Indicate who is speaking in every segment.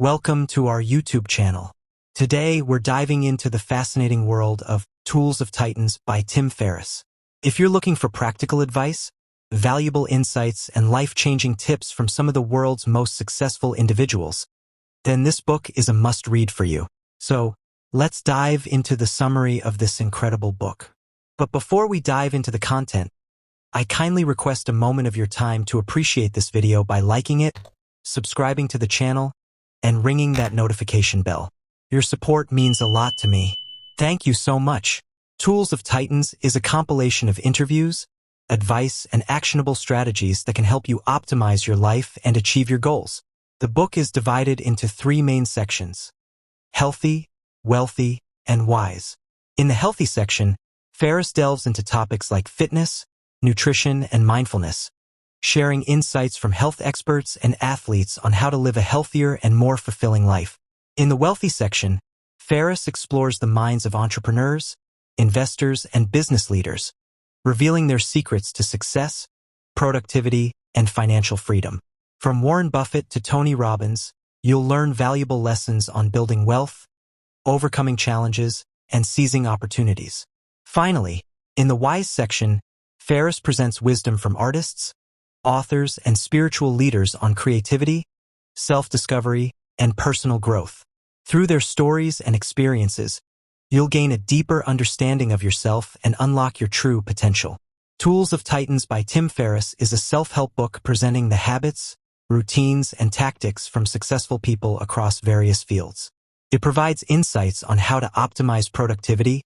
Speaker 1: Welcome to our YouTube channel. Today, we're diving into the fascinating world of Tools of Titans by Tim Ferriss. If you're looking for practical advice, valuable insights, and life-changing tips from some of the world's most successful individuals, then this book is a must-read for you. So, let's dive into the summary of this incredible book. But before we dive into the content, I kindly request a moment of your time to appreciate this video by liking it, subscribing to the channel, and ringing that notification bell. Your support means a lot to me. Thank you so much. Tools of Titans is a compilation of interviews, advice, and actionable strategies that can help you optimize your life and achieve your goals. The book is divided into 3 main sections: healthy, wealthy, and wise. In the healthy section, Ferriss delves into topics like fitness, nutrition, and mindfulness, sharing insights from health experts and athletes on how to live a healthier and more fulfilling life. In the wealthy section, Ferriss explores the minds of entrepreneurs, investors, and business leaders, revealing their secrets to success, productivity, and financial freedom. From Warren Buffett to Tony Robbins, you'll learn valuable lessons on building wealth, overcoming challenges, and seizing opportunities. Finally, in the wise section, Ferriss presents wisdom from artists, authors, and spiritual leaders on creativity, self-discovery, and personal growth. Through their stories and experiences, you'll gain a deeper understanding of yourself and unlock your true potential. Tools of Titans by Tim Ferriss is a self-help book presenting the habits, routines, and tactics from successful people across various fields. It provides insights on how to optimize productivity,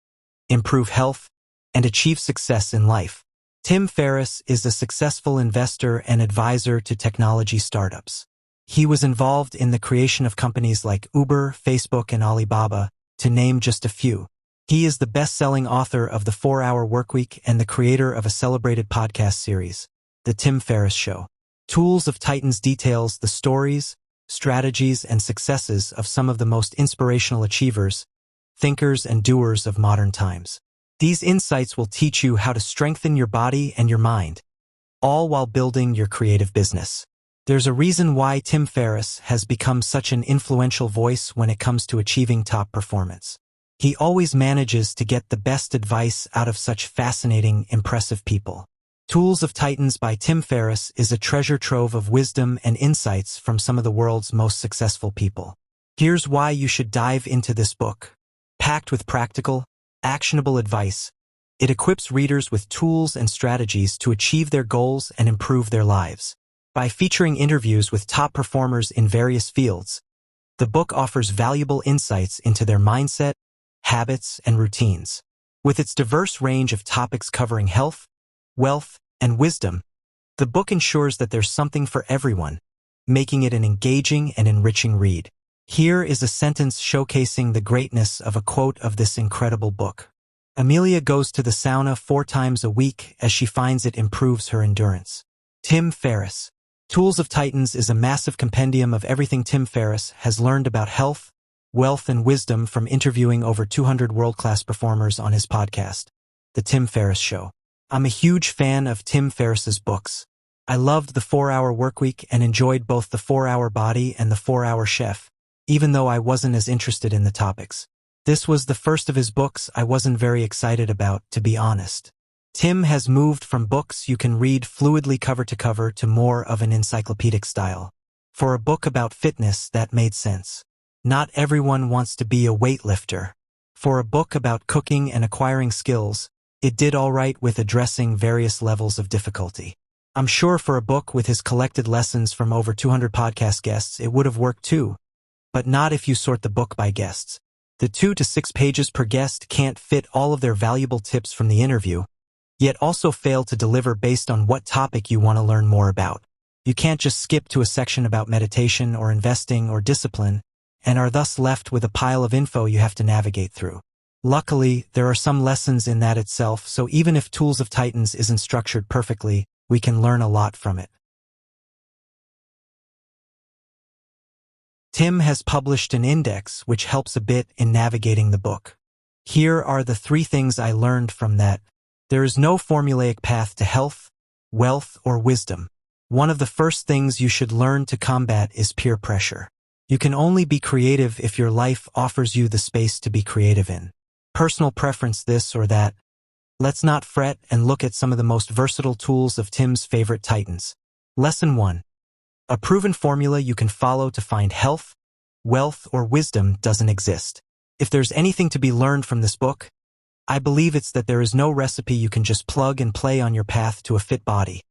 Speaker 1: improve health, and achieve success in life. Tim Ferriss is a successful investor and advisor to technology startups. He was involved in the creation of companies like Uber, Facebook, and Alibaba, to name just a few. He is the best-selling author of The 4-Hour Workweek and the creator of a celebrated podcast series, The Tim Ferriss Show. Tools of Titans details the stories, strategies, and successes of some of the most inspirational achievers, thinkers, and doers of modern times. These insights will teach you how to strengthen your body and your mind, all while building your creative business. There's a reason why Tim Ferriss has become such an influential voice when it comes to achieving top performance. He always manages to get the best advice out of such fascinating, impressive people. Tools of Titans by Tim Ferriss is a treasure trove of wisdom and insights from some of the world's most successful people. Here's why you should dive into this book. Packed with practical, actionable advice, it equips readers with tools and strategies to achieve their goals and improve their lives. By featuring interviews with top performers in various fields, the book offers valuable insights into their mindset, habits, and routines. With its diverse range of topics covering health, wealth, and wisdom, the book ensures that there's something for everyone, making it an engaging and enriching read. Here is a sentence showcasing the greatness of a quote of this incredible book. Amelia goes to the sauna 4 times a week as she finds it improves her endurance. Tim Ferriss. Tools of Titans is a massive compendium of everything Tim Ferriss has learned about health, wealth, and wisdom from interviewing over 200 world-class performers on his podcast, The Tim Ferriss Show. I'm a huge fan of Tim Ferriss's books. I loved The 4-Hour Workweek and enjoyed both The 4-Hour Body and The 4-Hour Chef, even though I wasn't as interested in the topics. This was the first of his books I wasn't very excited about, to be honest. Tim has moved from books you can read fluidly cover to cover to more of an encyclopedic style. For a book about fitness, that made sense. Not everyone wants to be a weightlifter. For a book about cooking and acquiring skills, it did all right with addressing various levels of difficulty. I'm sure for a book with his collected lessons from over 200 podcast guests, it would have worked too. But not if you sort the book by guests. The 2 to 6 pages per guest can't fit all of their valuable tips from the interview, yet also fail to deliver based on what topic you want to learn more about. You can't just skip to a section about meditation or investing or discipline, and are thus left with a pile of info you have to navigate through. Luckily, there are some lessons in that itself, so even if Tools of Titans isn't structured perfectly, we can learn a lot from it. Tim has published an index which helps a bit in navigating the book. Here are the 3 things I learned from that. There is no formulaic path to health, wealth, or wisdom. One of the first things you should learn to combat is peer pressure. You can only be creative if your life offers you the space to be creative in. Personal preference this or that. Let's not fret and look at some of the most versatile tools of Tim's favorite titans. Lesson 1. A proven formula you can follow to find health, wealth, or wisdom doesn't exist. If there's anything to be learned from this book, I believe it's that there is no recipe you can just plug and play on your path to a fit body,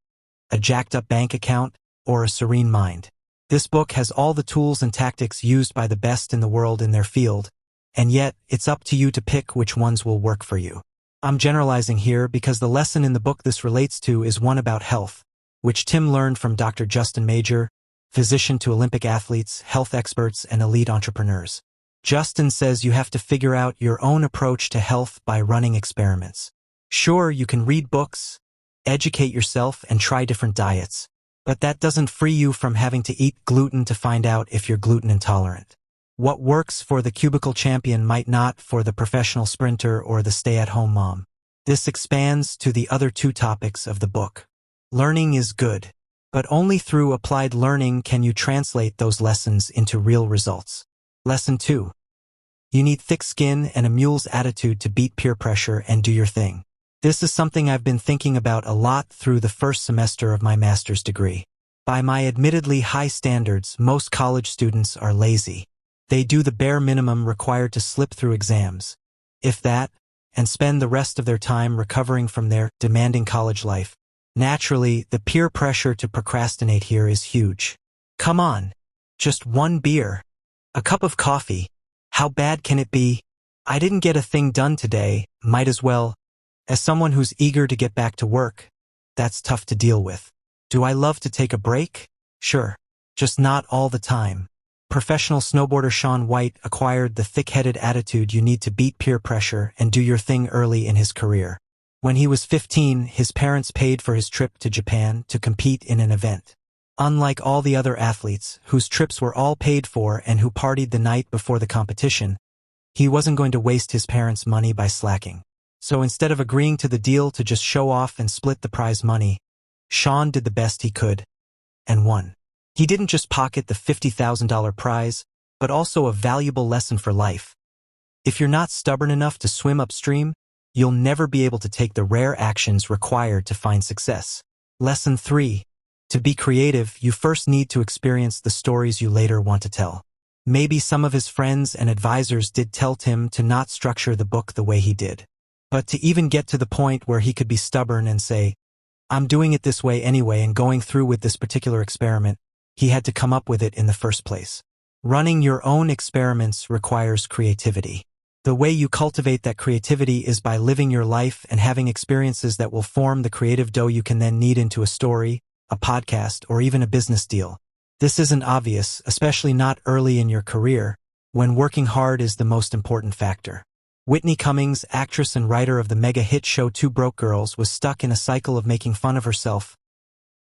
Speaker 1: a jacked-up bank account, or a serene mind. This book has all the tools and tactics used by the best in the world in their field, and yet it's up to you to pick which ones will work for you. I'm generalizing here because the lesson in the book this relates to is one about health, which Tim learned from Dr. Justin Major, physician to Olympic athletes, health experts, and elite entrepreneurs. Justin says you have to figure out your own approach to health by running experiments. Sure, you can read books, educate yourself, and try different diets, but that doesn't free you from having to eat gluten to find out if you're gluten intolerant. What works for the cubicle champion might not for the professional sprinter or the stay-at-home mom. This expands to the other two topics of the book. Learning is good, but only through applied learning can you translate those lessons into real results. Lesson 2. You need thick skin and a mule's attitude to beat peer pressure and do your thing. This is something I've been thinking about a lot through the first semester of my master's degree. By my admittedly high standards, most college students are lazy. They do the bare minimum required to slip through exams, if that, and spend the rest of their time recovering from their demanding college life. Naturally, the peer pressure to procrastinate here is huge. Come on, just one beer, a cup of coffee. How bad can it be? I didn't get a thing done today, might as well. As someone who's eager to get back to work, that's tough to deal with. Do I love to take a break? Sure, just not all the time. Professional snowboarder Shaun White acquired the thick-headed attitude you need to beat peer pressure and do your thing early in his career. When he was 15, his parents paid for his trip to Japan to compete in an event. Unlike all the other athletes, whose trips were all paid for and who partied the night before the competition, he wasn't going to waste his parents' money by slacking. So instead of agreeing to the deal to just show off and split the prize money, Shaun did the best he could and won. He didn't just pocket the $50,000 prize, but also a valuable lesson for life. If you're not stubborn enough to swim upstream, you'll never be able to take the rare actions required to find success. Lesson 3. To be creative, you first need to experience the stories you later want to tell. Maybe some of his friends and advisors did tell Tim to not structure the book the way he did. But to even get to the point where he could be stubborn and say, I'm doing it this way anyway and going through with this particular experiment, he had to come up with it in the first place. Running your own experiments requires creativity. The way you cultivate that creativity is by living your life and having experiences that will form the creative dough you can then knead into a story, a podcast, or even a business deal. This isn't obvious, especially not early in your career, when working hard is the most important factor. Whitney Cummings, actress and writer of the mega hit show Two Broke Girls, was stuck in a cycle of making fun of herself,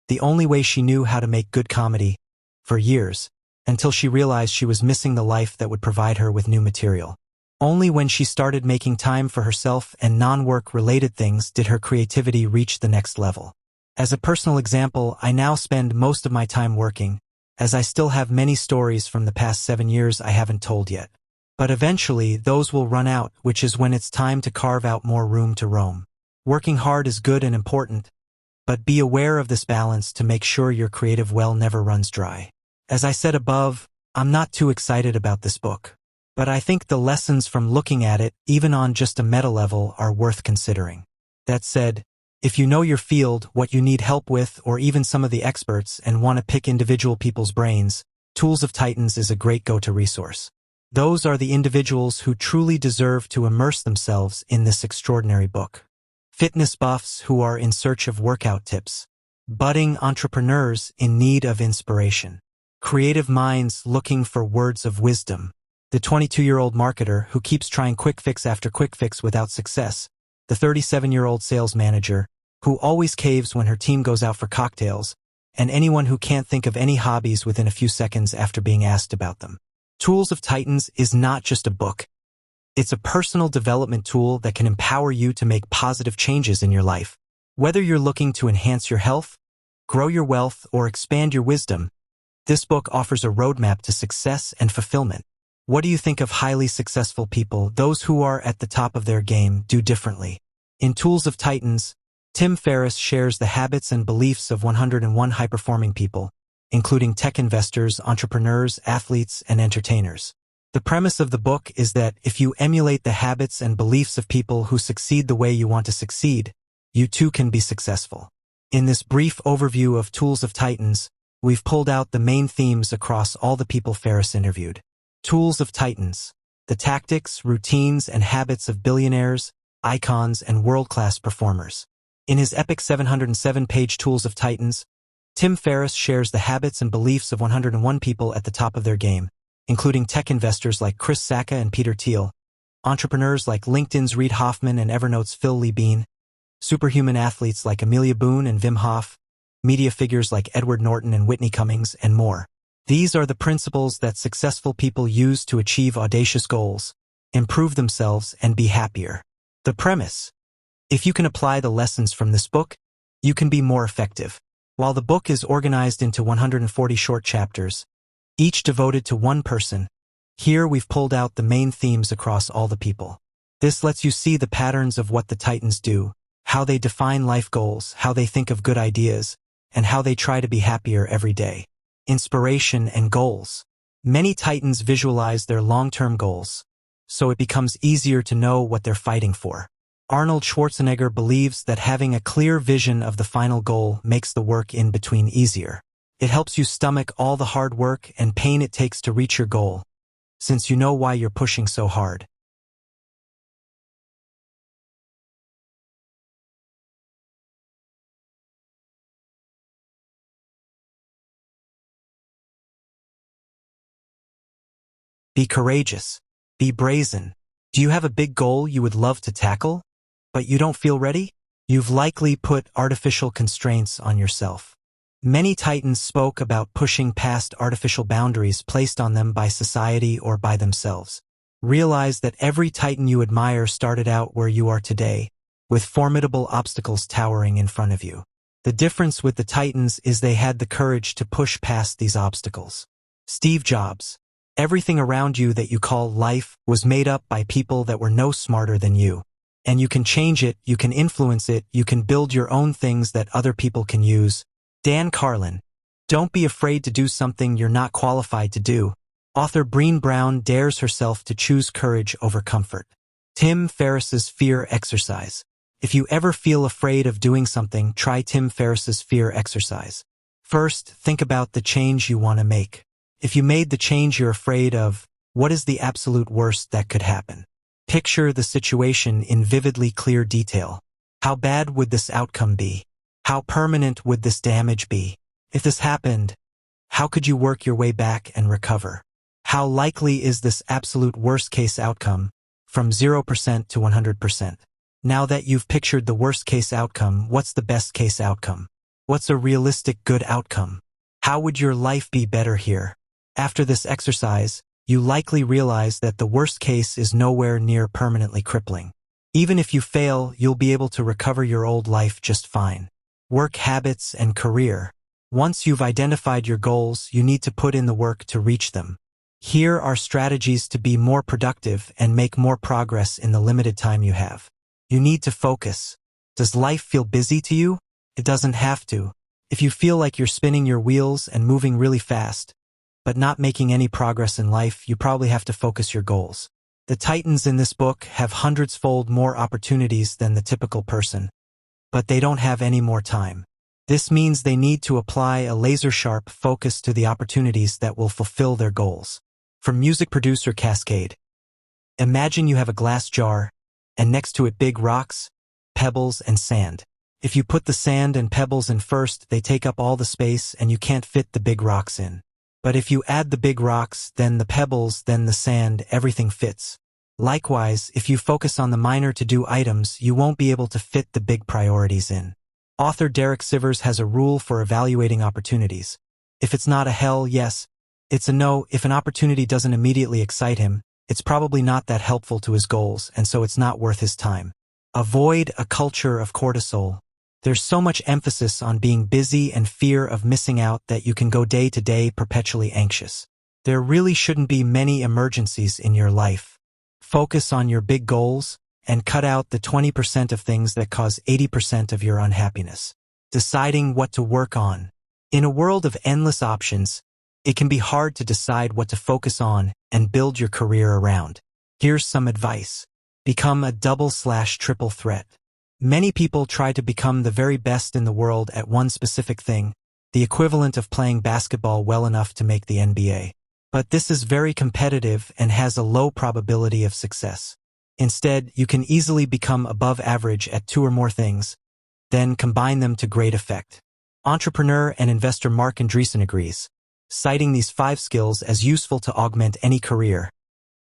Speaker 1: the only way she knew how to make good comedy, for years, until she realized she was missing the life that would provide her with new material. Only when she started making time for herself and non-work related things did her creativity reach the next level. As a personal example, I now spend most of my time working, as I still have many stories from the past 7 years I haven't told yet. But eventually, those will run out, which is when it's time to carve out more room to roam. Working hard is good and important, but be aware of this balance to make sure your creative well never runs dry. As I said above, I'm not too excited about this book, but I think the lessons from looking at it, even on just a meta level, are worth considering. That said, if you know your field, what you need help with, or even some of the experts and want to pick individual people's brains, Tools of Titans is a great go-to resource. Those are the individuals who truly deserve to immerse themselves in this extraordinary book. Fitness buffs who are in search of workout tips. Budding entrepreneurs in need of inspiration. Creative minds looking for words of wisdom. The 22-year-old marketer who keeps trying quick fix after quick fix without success. The 37-year-old sales manager who always caves when her team goes out for cocktails. And anyone who can't think of any hobbies within a few seconds after being asked about them. Tools of Titans is not just a book. It's a personal development tool that can empower you to make positive changes in your life. Whether you're looking to enhance your health, grow your wealth, or expand your wisdom, This book offers a roadmap to success and fulfillment. What do you think of highly successful people? Those who are at the top of their game do differently. In Tools of Titans, Tim Ferriss shares the habits and beliefs of 101 high-performing people, including tech investors, entrepreneurs, athletes, and entertainers. The premise of the book is that if you emulate the habits and beliefs of people who succeed the way you want to succeed, you too can be successful. In this brief overview of Tools of Titans, we've pulled out the main themes across all the people Ferriss interviewed. Tools of Titans: the tactics, routines, and habits of billionaires, icons, and world-class performers. In his epic 707-page Tools of Titans, Tim Ferriss shares the habits and beliefs of 101 people at the top of their game, including tech investors like Chris Sacca and Peter Thiel, entrepreneurs like LinkedIn's Reid Hoffman and Evernote's Phil Lee Bean, superhuman athletes like Amelia Boone and Wim Hof, media figures like Edward Norton and Whitney Cummings, and more. These are the principles that successful people use to achieve audacious goals, improve themselves, and be happier. The premise: if you can apply the lessons from this book, you can be more effective. While the book is organized into 140 short chapters, each devoted to one person, here we've pulled out the main themes across all the people. This lets you see the patterns of what the Titans do, how they define life goals, how they think of good ideas, and how they try to be happier every day. Inspiration and goals. Many Titans visualize their long-term goals, so it becomes easier to know what they're fighting for. Arnold Schwarzenegger believes that having a clear vision of the final goal makes the work in between easier. It helps you stomach all the hard work and pain it takes to reach your goal, since you know why you're pushing so hard. Be courageous. Be brazen. Do you have a big goal you would love to tackle, but you don't feel ready? You've likely put artificial constraints on yourself. Many Titans spoke about pushing past artificial boundaries placed on them by society or by themselves. Realize that every Titan you admire started out where you are today, with formidable obstacles towering in front of you. The difference with the Titans is they had the courage to push past these obstacles. Steve Jobs. Everything around you that you call life was made up by people that were no smarter than you. And you can change it, you can influence it, you can build your own things that other people can use. Dan Carlin. Don't be afraid to do something you're not qualified to do. Author Brené Brown dares herself to choose courage over comfort. Tim Ferriss's Fear Exercise. If you ever feel afraid of doing something, try Tim Ferriss's Fear Exercise. First, think about the change you want to make. If you made the change you're afraid of, what is the absolute worst that could happen? Picture the situation in vividly clear detail. How bad would this outcome be? How permanent would this damage be? If this happened, how could you work your way back and recover? How likely is this absolute worst-case outcome, from 0% to 100%? Now that you've pictured the worst-case outcome, what's the best-case outcome? What's a realistic good outcome? How would your life be better here? After this exercise, you likely realize that the worst case is nowhere near permanently crippling. Even if you fail, you'll be able to recover your old life just fine. Work habits and career. Once you've identified your goals, you need to put in the work to reach them. Here are strategies to be more productive and make more progress in the limited time you have. You need to focus. Does life feel busy to you? It doesn't have to. If you feel like you're spinning your wheels and moving really fast, but not making any progress in life, you probably have to focus your goals. The Titans in this book have hundreds-fold more opportunities than the typical person, but they don't have any more time. This means they need to apply a laser-sharp focus to the opportunities that will fulfill their goals. From music producer Cascade. Imagine you have a glass jar, and next to it big rocks, pebbles, and sand. If you put the sand and pebbles in first, they take up all the space and you can't fit the big rocks in. But if you add the big rocks, then the pebbles, then the sand, everything fits. Likewise, if you focus on the minor to-do items, you won't be able to fit the big priorities in. Author Derek Sivers has a rule for evaluating opportunities. If it's not a hell yes, it's a no. If an opportunity doesn't immediately excite him, it's probably not that helpful to his goals, and so it's not worth his time. Avoid a culture of cortisol. There's so much emphasis on being busy and fear of missing out that you can go day to day perpetually anxious. There really shouldn't be many emergencies in your life. Focus on your big goals and cut out the 20% of things that cause 80% of your unhappiness. Deciding what to work on. In a world of endless options, it can be hard to decide what to focus on and build your career around. Here's some advice. Become a double/triple threat. Many people try to become the very best in the world at one specific thing, the equivalent of playing basketball well enough to make the NBA. But this is very competitive and has a low probability of success. Instead, you can easily become above average at two or more things, then combine them to great effect. Entrepreneur and investor Mark Andreessen agrees, citing these 5 skills as useful to augment any career: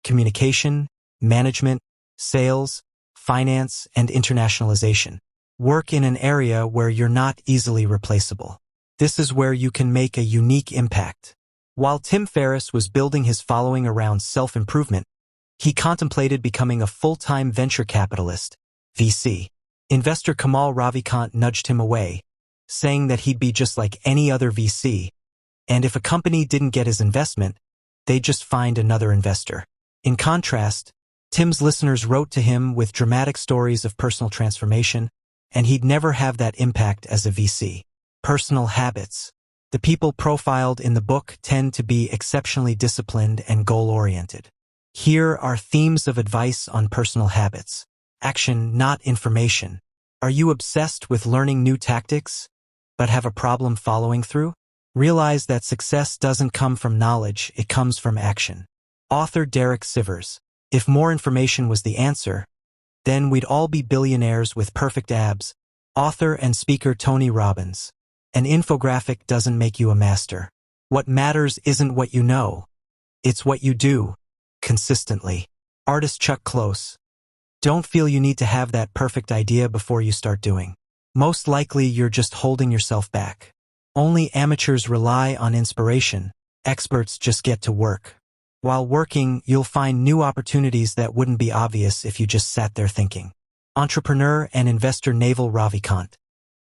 Speaker 1: communication, management, sales, finance, and internationalization. Work in an area where you're not easily replaceable. This is where you can make a unique impact. While Tim Ferriss was building his following around self-improvement, he contemplated becoming a full-time venture capitalist, VC. Investor Kamal Ravikant nudged him away, saying that he'd be just like any other VC, and if a company didn't get his investment, they'd just find another investor. In contrast, Tim's listeners wrote to him with dramatic stories of personal transformation, and he'd never have that impact as a VC. Personal habits. The people profiled in the book tend to be exceptionally disciplined and goal-oriented. Here are themes of advice on personal habits. Action, not information. Are you obsessed with learning new tactics, but have a problem following through? Realize that success doesn't come from knowledge, it comes from action. Author Derek Sivers. If more information was the answer, then we'd all be billionaires with perfect abs. Author and speaker Tony Robbins. An infographic doesn't make you a master. What matters isn't what you know, it's what you do, consistently. Artist Chuck Close. Don't feel you need to have that perfect idea before you start doing. Most likely you're just holding yourself back. Only amateurs rely on inspiration, experts just get to work. While working, you'll find new opportunities that wouldn't be obvious if you just sat there thinking. Entrepreneur and investor Naval Ravikant.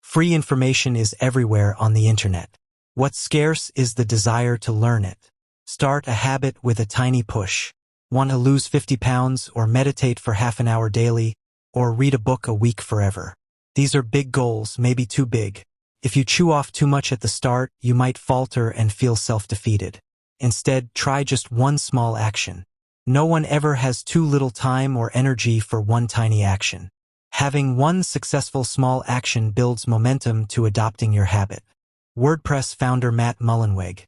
Speaker 1: Free information is everywhere on the internet. What's scarce is the desire to learn it. Start a habit with a tiny push. Want to lose 50 pounds or meditate for half an hour daily, or read a book a week forever? These are big goals, maybe too big. If you chew off too much at the start, you might falter and feel self-defeated. Instead, try just one small action. No one ever has too little time or energy for one tiny action. Having one successful small action builds momentum to adopting your habit. WordPress founder Matt Mullenweg.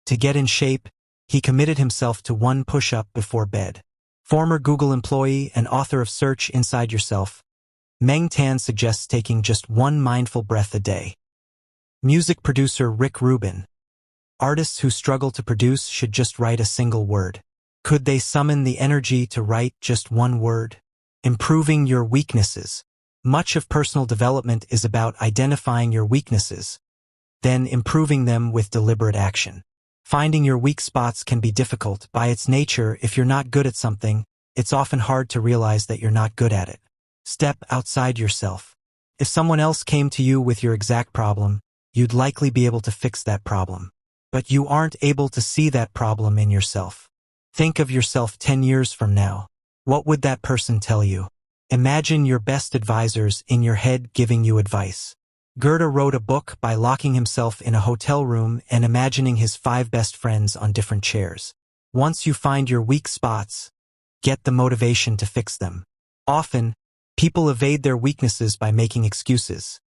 Speaker 1: To get in shape, he committed himself to one push-up before bed. Former Google employee and author of Search Inside Yourself, Meng Tan suggests taking just one mindful breath a day. Music producer Rick Rubin. Artists who struggle to produce should just write a single word. Could they summon the energy to write just one word? Improving your weaknesses. Much of personal development is about identifying your weaknesses, then improving them with deliberate action. Finding your weak spots can be difficult. By its nature, if you're not good at something, it's often hard to realize that you're not good at it. Step outside yourself. If someone else came to you with your exact problem, you'd likely be able to fix that problem. But you aren't able to see that problem in yourself. Think of yourself 10 years from now. What would that person tell you? Imagine your best advisors in your head giving you advice. Goethe wrote a book by locking himself in a hotel room and imagining his 5 best friends on different chairs. Once you find your weak spots, get the motivation to fix them. Often, people evade their weaknesses by making excuses.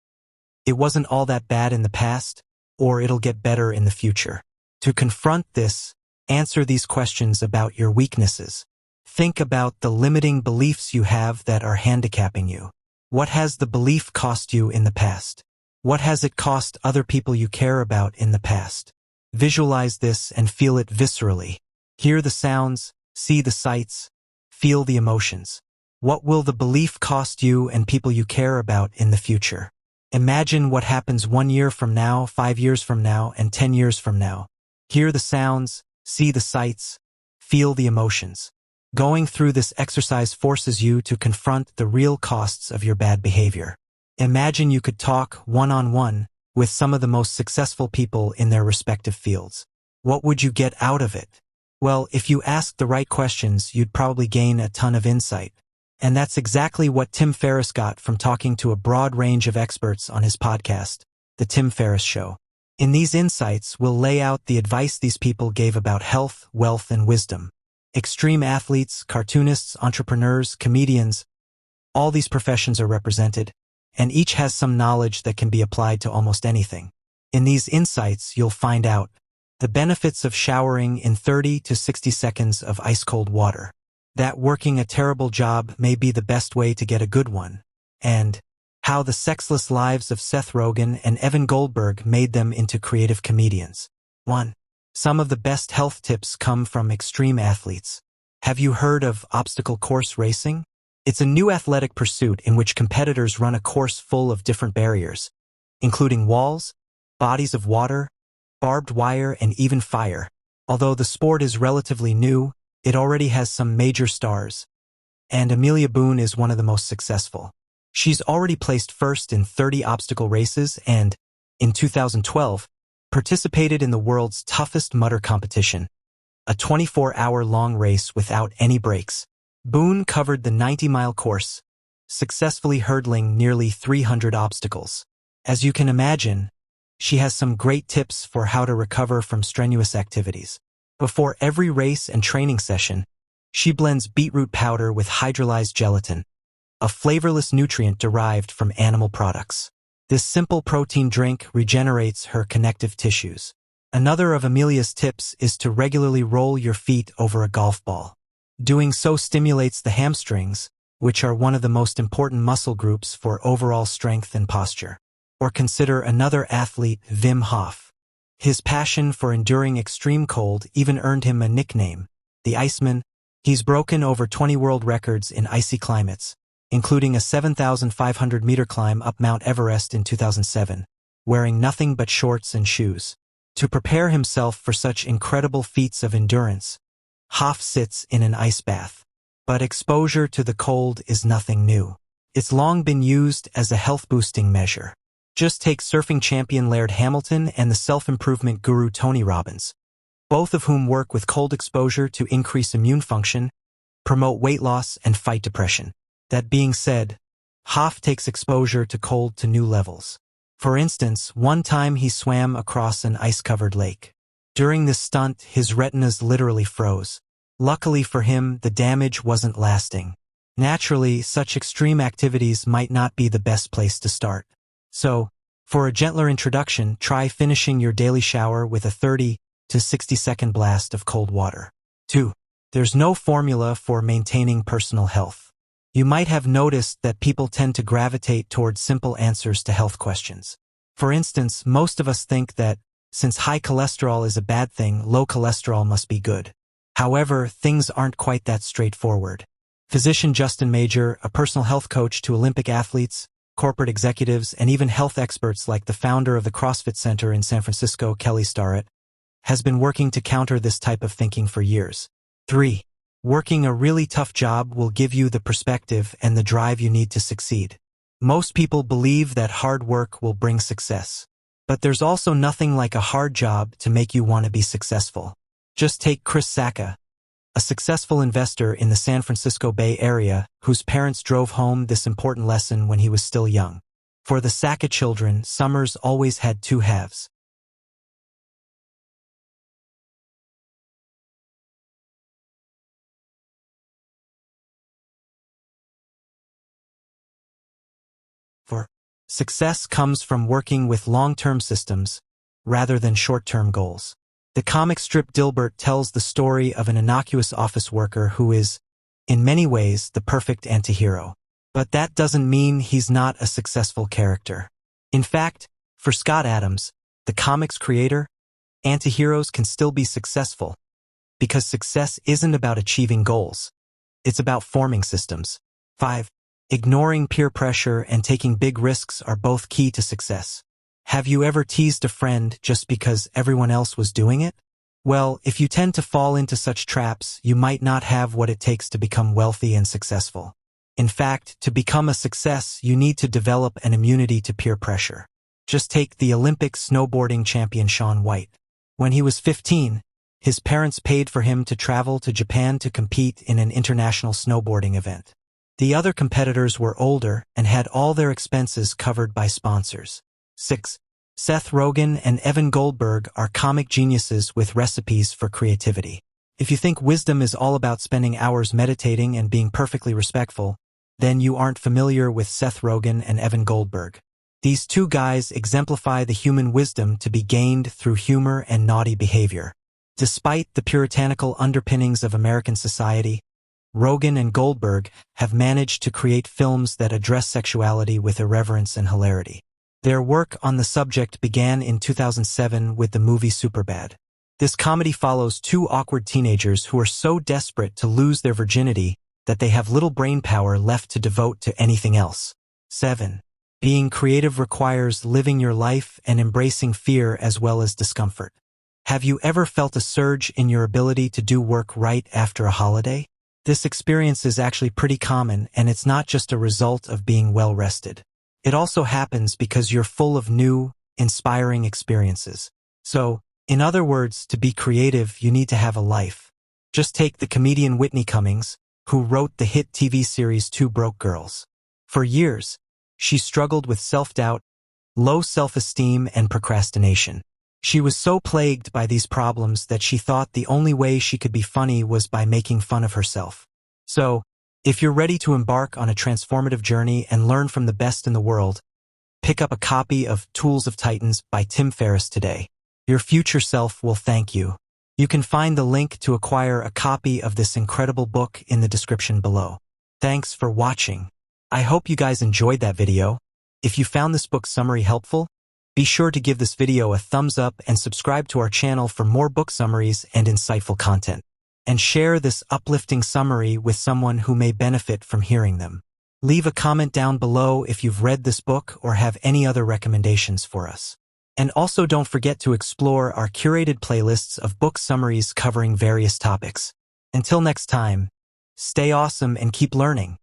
Speaker 1: It wasn't all that bad in the past, or it'll get better in the future. To confront this, answer these questions about your weaknesses. Think about the limiting beliefs you have that are handicapping you. What has the belief cost you in the past? What has it cost other people you care about in the past? Visualize this and feel it viscerally. Hear the sounds, see the sights, feel the emotions. What will the belief cost you and people you care about in the future? Imagine what happens 1 year from now, 5 years from now, and 10 years from now. Hear the sounds, see the sights, feel the emotions. Going through this exercise forces you to confront the real costs of your bad behavior. Imagine you could talk one-on-one with some of the most successful people in their respective fields. What would you get out of it? Well, if you asked the right questions, you'd probably gain a ton of insight. And that's exactly what Tim Ferriss got from talking to a broad range of experts on his podcast, The Tim Ferriss Show. In these insights, we'll lay out the advice these people gave about health, wealth, and wisdom. Extreme athletes, cartoonists, entrepreneurs, comedians, all these professions are represented, and each has some knowledge that can be applied to almost anything. In these insights, you'll find out the benefits of showering in 30 to 60 seconds of ice-cold water, that working a terrible job may be the best way to get a good one, and how the sexless lives of Seth Rogen and Evan Goldberg made them into creative comedians. 1. Some of the best health tips come from extreme athletes. Have you heard of obstacle course racing? It's a new athletic pursuit in which competitors run a course full of different barriers, including walls, bodies of water, barbed wire, and even fire. Although the sport is relatively new, it already has some major stars, and Amelia Boone is one of the most successful. She's already placed first in 30 obstacle races and, in 2012, participated in the world's toughest mudder competition, a 24-hour-long race without any breaks. Boone covered the 90-mile course, successfully hurdling nearly 300 obstacles. As you can imagine, she has some great tips for how to recover from strenuous activities. Before every race and training session, she blends beetroot powder with hydrolyzed gelatin, a flavorless nutrient derived from animal products. This simple protein drink regenerates her connective tissues. Another of Amelia's tips is to regularly roll your feet over a golf ball. Doing so stimulates the hamstrings, which are one of the most important muscle groups for overall strength and posture. Or consider another athlete, Wim Hof. His passion for enduring extreme cold even earned him a nickname, the Iceman. He's broken over 20 world records in icy climates, including a 7,500-meter climb up Mount Everest in 2007, wearing nothing but shorts and shoes. To prepare himself for such incredible feats of endurance, Hof sits in an ice bath. But exposure to the cold is nothing new. It's long been used as a health-boosting measure. Just take surfing champion Laird Hamilton and the self-improvement guru Tony Robbins, both of whom work with cold exposure to increase immune function, promote weight loss, and fight depression. That being said, Hof takes exposure to cold to new levels. For instance, one time he swam across an ice-covered lake. During this stunt, his retinas literally froze. Luckily for him, the damage wasn't lasting. Naturally, such extreme activities might not be the best place to start. So, for a gentler introduction, try finishing your daily shower with a 30 to 60-second blast of cold water. 2. There's no formula for maintaining personal health. You might have noticed that people tend to gravitate towards simple answers to health questions. For instance, most of us think that, since high cholesterol is a bad thing, low cholesterol must be good. However, things aren't quite that straightforward. Physician Justin Major, a personal health coach to Olympic athletes, corporate executives, and even health experts like the founder of the CrossFit Center in San Francisco, Kelly Starrett, has been working to counter this type of thinking for years. 3. Working a really tough job will give you the perspective and the drive you need to succeed. Most people believe that hard work will bring success. But there's also nothing like a hard job to make you want to be successful. Just take Chris Sacca, a successful investor in the San Francisco Bay Area whose parents drove home this important lesson when he was still young. For the Sacca children, summers always had two halves. For success comes from working with long-term systems rather than short-term goals. The comic strip Dilbert tells the story of an innocuous office worker who is, in many ways, the perfect antihero. But that doesn't mean he's not a successful character. In fact, for Scott Adams, the comic's creator, antiheroes can still be successful, because success isn't about achieving goals. It's about forming systems. 5. Ignoring peer pressure and taking big risks are both key to success. Have you ever teased a friend just because everyone else was doing it? Well, if you tend to fall into such traps, you might not have what it takes to become wealthy and successful. In fact, to become a success, you need to develop an immunity to peer pressure. Just take the Olympic snowboarding champion Shaun White. When he was 15, his parents paid for him to travel to Japan to compete in an international snowboarding event. The other competitors were older and had all their expenses covered by sponsors. 6. Seth Rogen and Evan Goldberg are comic geniuses with recipes for creativity. If you think wisdom is all about spending hours meditating and being perfectly respectful, then you aren't familiar with Seth Rogen and Evan Goldberg. These two guys exemplify the human wisdom to be gained through humor and naughty behavior. Despite the puritanical underpinnings of American society, Rogen and Goldberg have managed to create films that address sexuality with irreverence and hilarity. Their work on the subject began in 2007 with the movie Superbad. This comedy follows two awkward teenagers who are so desperate to lose their virginity that they have little brain power left to devote to anything else. 7. Being creative requires living your life and embracing fear as well as discomfort. Have you ever felt a surge in your ability to do work right after a holiday? This experience is actually pretty common, and it's not just a result of being well rested. It also happens because you're full of new, inspiring experiences. So, in other words, to be creative, you need to have a life. Just take the comedian Whitney Cummings, who wrote the hit TV series Two Broke Girls. For years, she struggled with self-doubt, low self-esteem, and procrastination. She was so plagued by these problems that she thought the only way she could be funny was by making fun of herself. So, if you're ready to embark on a transformative journey and learn from the best in the world, pick up a copy of Tools of Titans by Tim Ferriss today. Your future self will thank you. You can find the link to acquire a copy of this incredible book in the description below. Thanks for watching. I hope you guys enjoyed that video. If you found this book summary helpful, be sure to give this video a thumbs up and subscribe to our channel for more book summaries and insightful content. And share this uplifting summary with someone who may benefit from hearing them. Leave a comment down below if you've read this book or have any other recommendations for us. And also don't forget to explore our curated playlists of book summaries covering various topics. Until next time, stay awesome and keep learning.